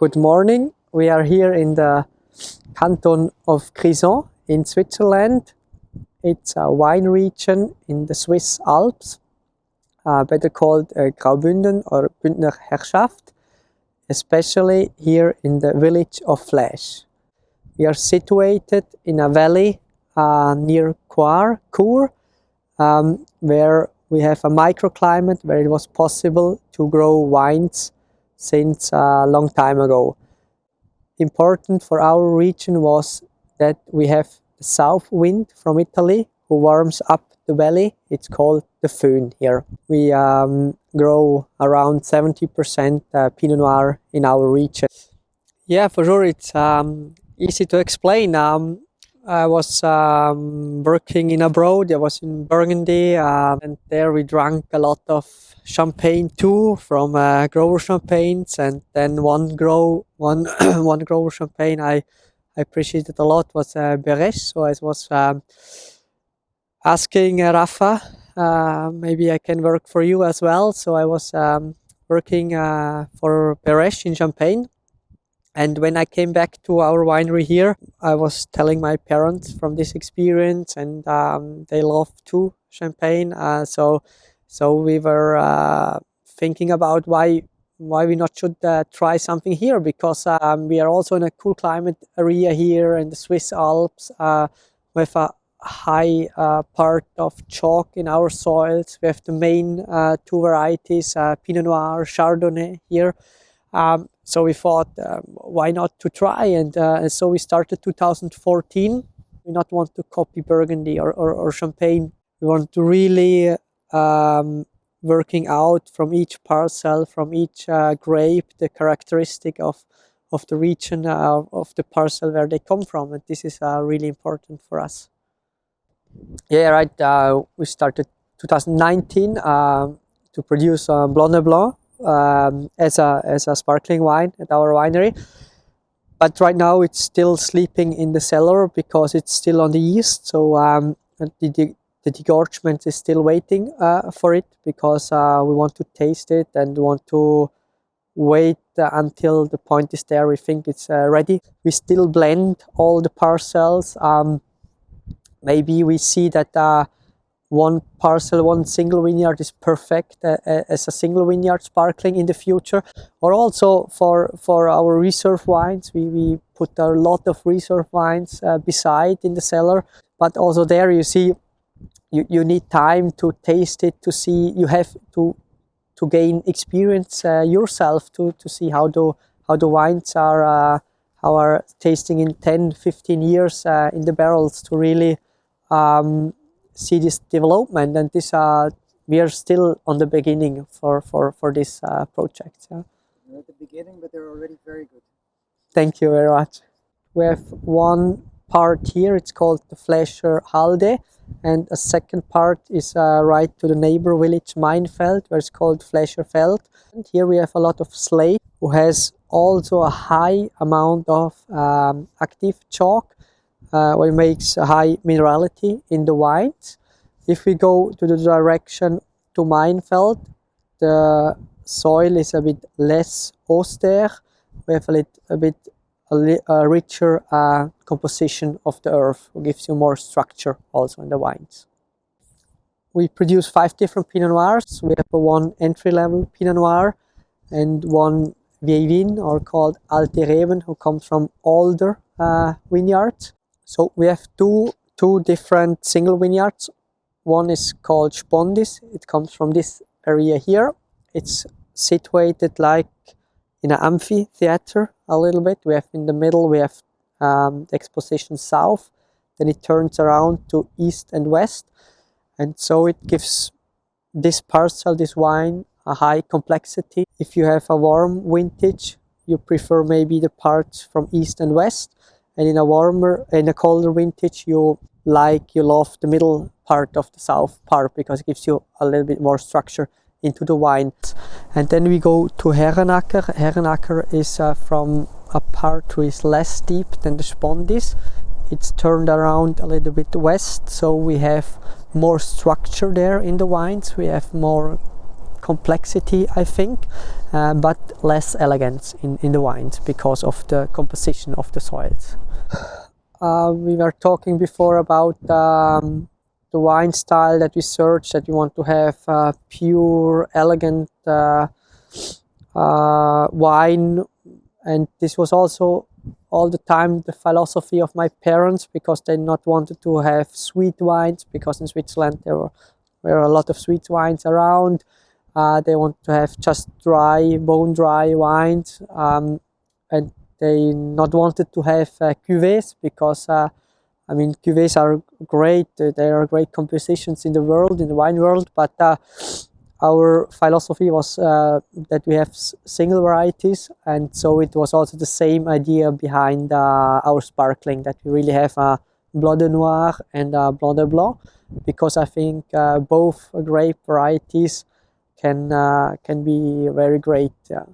Good morning. We are here in the canton of Grison in Switzerland. It's a wine region in the Swiss Alps, better called Graubünden or Bündner Herrschaft, especially here in the village of Flèche. We are situated in a valley near Chur, where we have a microclimate where it was possible to grow wines since a long time ago. Important for our region was that we have the south wind from Italy who warms up the valley. It's called the Föhn here. We grow around 70% Pinot Noir in our region. Yeah, for sure, it's easy to explain. I was working in abroad. I was in Burgundy, and there we drank a lot of champagne too, from grower champagnes, and then one grower champagne I appreciated a lot was Beresch. So I was asking Rafa, maybe I can work for you as well. So I was working for Beresch in Champagne. And when I came back to our winery here, I was telling my parents from this experience, and they love too champagne. So we were thinking about why we not should try something here, because we are also in a cool climate area here in the Swiss Alps with a high part of chalk in our soils. We have the main two varieties, Pinot Noir, Chardonnay here. So we thought, why not to try? And so we started 2014. We not want to copy Burgundy or Champagne. We want to really working out from each parcel, from each grape, the characteristic of the region, of the parcel where they come from. And this is really important for us. Yeah, right. We started 2019 to produce Blanc de Blanc. As a sparkling wine at our winery, but right now it's still sleeping in the cellar because it's still on the yeast. So the degorgement is still waiting for it, because we want to taste it and want to wait until the point is there. We think it's ready. We still blend all the parcels. Maybe we see that one parcel, one single vineyard is perfect as a single vineyard sparkling in the future. Or also for our reserve wines, we put a lot of reserve wines beside in the cellar. But also there you see, you need time to taste it, to see, you have to gain experience yourself to see how the wines are tasting in 10-15 years in the barrels, to really see this development. And this we are still on the beginning for this project. Yeah. You're at the beginning, but they're already very good. Thank you very much. We have one part here, it's called the Flescher Halde, and a second part is right to the neighbor village Mainfeld, where it's called Flescherfeld. And here we have a lot of slate, who has also a high amount of active chalk, what makes a high minerality in the wines. If we go to the direction to Mainfeld, the soil is a bit less austere. We have a richer composition of the earth, which gives you more structure also in the wines. We produce 5 different Pinot Noirs. We have one entry-level Pinot Noir and one Vieillevin, or called Alte Reben, who comes from older vineyards. So we have two different single vineyards. One is called Spondis. It comes from this area here. It's situated like in an amphitheater a little bit. We have in the middle, we have the exposition south. Then it turns around to east and west. And so it gives this parcel, this wine, a high complexity. If you have a warm vintage, you prefer maybe the parts from east and west. And in a colder vintage, you love the middle part of the south part, because it gives you a little bit more structure into the wine. And then we go to Herrenacker. Herrenacker is from a part which is less steep than the Spondis. It's turned around a little bit west, so we have more structure there in the wines. We have more complexity, I think, but less elegance in the wines because of the composition of the soils. We were talking before about the wine style that we search, that we want to have pure, elegant wine, and this was also all the time the philosophy of my parents, because they not wanted to have sweet wines, because in Switzerland there were a lot of sweet wines around. They want to have just dry, bone dry wines, and they not wanted to have cuvées, because I mean, cuvées are great. There are great compositions in the world, in the wine world, but our philosophy was that we have single varieties, and so it was also the same idea behind our sparkling, that we really have a Blanc de Noir and a Blanc de Blanc, because I think both grape varieties can be very great. Yeah.